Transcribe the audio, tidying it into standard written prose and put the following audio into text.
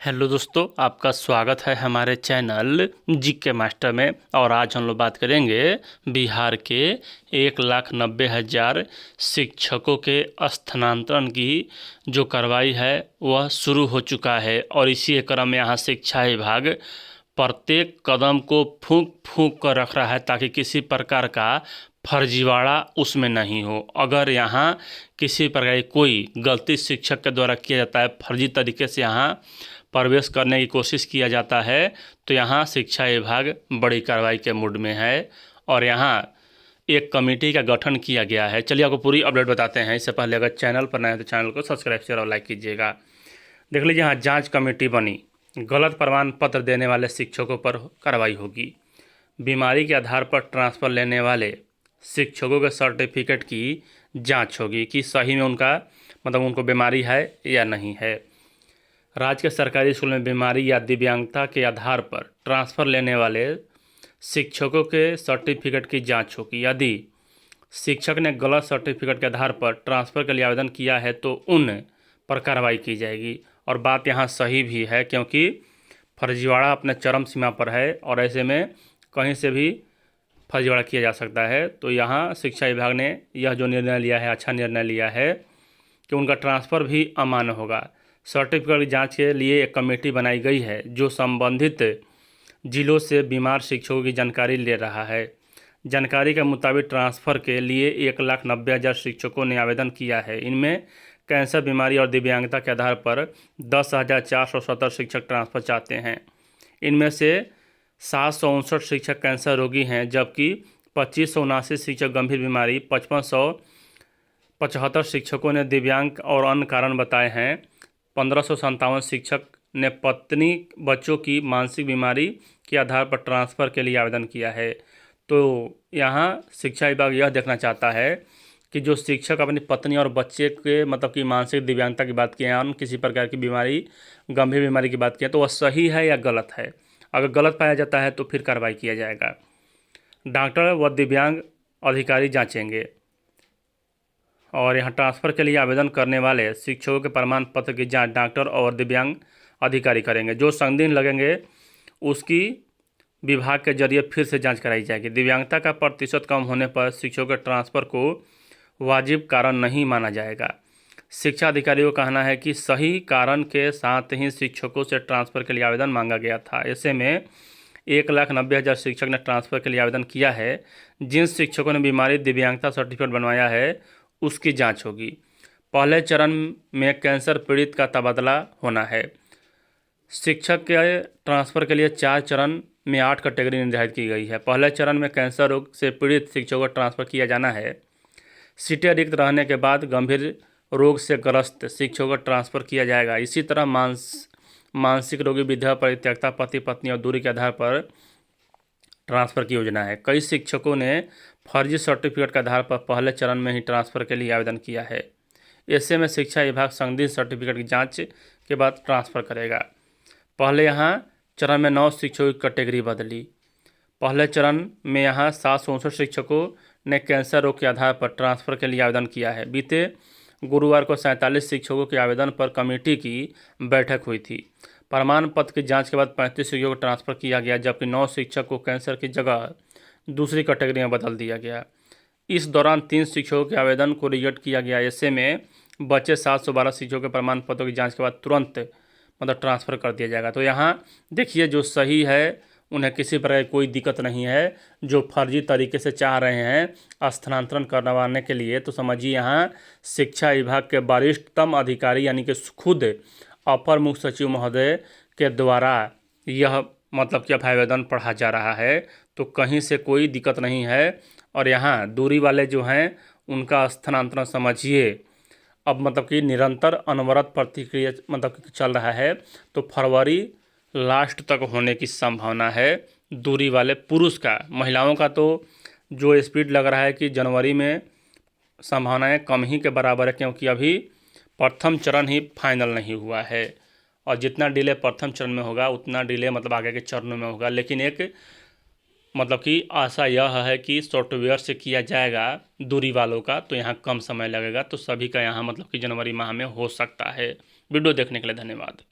Hello दोस्तों, आपका स्वागत है हमारे चैनल जीके मास्टर में। और आज हम लोग बात करेंगे बिहार के 1,90,000 शिक्षकों के स्थानांतरण की जो कार्रवाई है वह शुरू हो चुका है। और इसी क्रम में यहाँ शिक्षा विभाग प्रत्येक कदम को फूंक फूंक कर रख रहा है ताकि किसी प्रकार का फर्जीवाड़ा उसमें नहीं हो। अगर यहाँ किसी प्रकार की कोई गलती शिक्षक के द्वारा किया जाता है, फर्जी तरीके से यहाँ प्रवेश करने की कोशिश किया जाता है, तो यहाँ शिक्षा विभाग बड़ी कार्रवाई के मूड में है। और यहाँ एक कमेटी का गठन किया गया है। चलिए आपको पूरी अपडेट बताते हैं। इससे पहले अगर चैनल पर नए हैं तो चैनल को सब्सक्राइब शेयर और लाइक कीजिएगा। देख लीजिए, यहाँ जांच कमेटी बनी। गलत प्रमाण पत्र देने वाले शिक्षकों पर कार्रवाई होगी। बीमारी के आधार पर ट्रांसफ़र लेने वाले शिक्षकों के सर्टिफिकेट की जांच होगी कि सही में उनका उनको बीमारी है या नहीं है। राज्य के सरकारी स्कूल में बीमारी या दिव्यांगता के आधार पर ट्रांसफ़र लेने वाले शिक्षकों के सर्टिफिकेट की जांच होगी। यदि शिक्षक ने गलत सर्टिफिकेट के आधार पर ट्रांसफ़र के लिए आवेदन किया है तो उन पर कार्रवाई की जाएगी। और बात यहाँ सही भी है, क्योंकि फर्जीवाड़ा अपने चरम सीमा पर है और ऐसे में कहीं से भी फर्जीवाड़ा किया जा सकता है। तो यहाँ शिक्षा विभाग ने यह जो निर्णय लिया है, अच्छा निर्णय लिया है कि उनका ट्रांसफ़र भी अमान्य होगा। सर्टिफिकेट की जांच के लिए एक कमेटी बनाई गई है जो संबंधित जिलों से बीमार शिक्षकों की जानकारी ले रहा है। जानकारी के मुताबिक ट्रांसफ़र के लिए 1,90,000 शिक्षकों ने आवेदन किया है। इनमें कैंसर बीमारी और दिव्यांगता के आधार पर 10,470 शिक्षक ट्रांसफ़र चाहते हैं। इनमें से 759 शिक्षक कैंसर रोगी हैं, जबकि 2579 शिक्षक गंभीर बीमारी, 5575 शिक्षकों ने दिव्यांग और अन्य कारण बताए हैं। 1557 शिक्षक ने पत्नी बच्चों की मानसिक बीमारी के आधार पर ट्रांसफ़र के लिए आवेदन किया है। तो यहाँ शिक्षा विभाग यह देखना चाहता है कि जो शिक्षक अपनी पत्नी और बच्चे के की मानसिक दिव्यांगता की बात की है, अन्य किसी प्रकार की बीमारी, गंभीर बीमारी की बात की है, तो वह सही है या गलत है। अगर गलत पाया जाता है तो फिर कार्रवाई किया जाएगा। डॉक्टर व दिव्यांग अधिकारी जांचेंगे। और यहाँ ट्रांसफ़र के लिए आवेदन करने वाले शिक्षकों के प्रमाण पत्र की जांच डॉक्टर और दिव्यांग अधिकारी करेंगे। जो संदिग्ध लगेंगे उसकी विभाग के जरिए फिर से जांच कराई जाएगी। दिव्यांगता का प्रतिशत कम होने पर शिक्षकों के ट्रांसफ़र को वाजिब कारण नहीं माना जाएगा। शिक्षा अधिकारी को कहना है कि सही कारण के साथ ही शिक्षकों से ट्रांसफ़र के लिए आवेदन मांगा गया था। ऐसे में 1,90,000 शिक्षक ने ट्रांसफ़र के लिए आवेदन किया है। जिन शिक्षकों ने बीमारी दिव्यांगता सर्टिफिकेट बनवाया है उसकी जांच होगी। पहले चरण में कैंसर पीड़ित का तबादला होना है। शिक्षक के ट्रांसफ़र के लिए 4 चरण में 8 कैटेगरी निर्धारित की गई है। पहले चरण में कैंसर रोग से पीड़ित शिक्षकों को ट्रांसफ़र किया जाना है। सीटें रिक्त रहने के बाद गंभीर रोग से ग्रस्त शिक्षकों को ट्रांसफ़र किया जाएगा। इसी तरह मानसिक रोगी, विधवा, परित्यक्ता, पति पत्नी और दूरी के आधार पर ट्रांसफ़र की योजना है। कई शिक्षकों ने फर्जी सर्टिफिकेट के आधार पर पहले चरण में ही ट्रांसफ़र के लिए आवेदन किया है। ऐसे में शिक्षा विभाग संदिग्ध सर्टिफिकेट की जांच के बाद ट्रांसफ़र करेगा। पहले यहाँ चरण में 9 शिक्षकों की कैटेगरी बदली। पहले चरण में यहाँ 759 शिक्षकों ने कैंसर रोग के आधार पर ट्रांसफ़र के लिए आवेदन किया है। बीते गुरुवार को 47 शिक्षकों के आवेदन पर कमेटी की बैठक हुई थी। प्रमाण पत्र की जांच के बाद 35 शिक्षकों को ट्रांसफ़र किया गया, जबकि 9 शिक्षक को कैंसर की जगह दूसरी कैटेगरी में बदल दिया गया। इस दौरान 3 शिक्षकों के आवेदन को रिजेक्ट किया गया। ऐसे में बचे 712 शिक्षकों के प्रमाण पत्रों की जांच के बाद तुरंत ट्रांसफ़र कर दिया जाएगा। तो यहाँ देखिए, जो सही है उन्हें किसी प्रकार की कोई दिक्कत नहीं है। जो फर्जी तरीके से चाह रहे हैं स्थानांतरण करवाने के लिए, तो समझिए यहाँ शिक्षा विभाग के वरिष्ठतम अधिकारी यानी कि खुद अपर मुख्य सचिव महोदय के द्वारा यह कि आवेदन पढ़ा जा रहा है। तो कहीं से कोई दिक्कत नहीं है। और यहाँ दूरी वाले जो हैं उनका स्थानांतरण समझिए अब कि निरंतर अनवरत प्रतिक्रिया चल रहा है। तो फरवरी लास्ट तक होने की संभावना है दूरी वाले पुरुष का। महिलाओं का तो जो स्पीड लग रहा है कि जनवरी में संभावनाएं कम ही के बराबर है, क्योंकि अभी प्रथम चरण ही फाइनल नहीं हुआ है। और जितना डिले प्रथम चरण में होगा उतना डिले आगे के चरणों में होगा। लेकिन एक कि आशा यह है कि सॉफ्टवेयर से किया जाएगा दूरी वालों का, तो यहाँ कम समय लगेगा। तो सभी का यहाँ कि जनवरी माह में हो सकता है। वीडियो देखने के लिए धन्यवाद।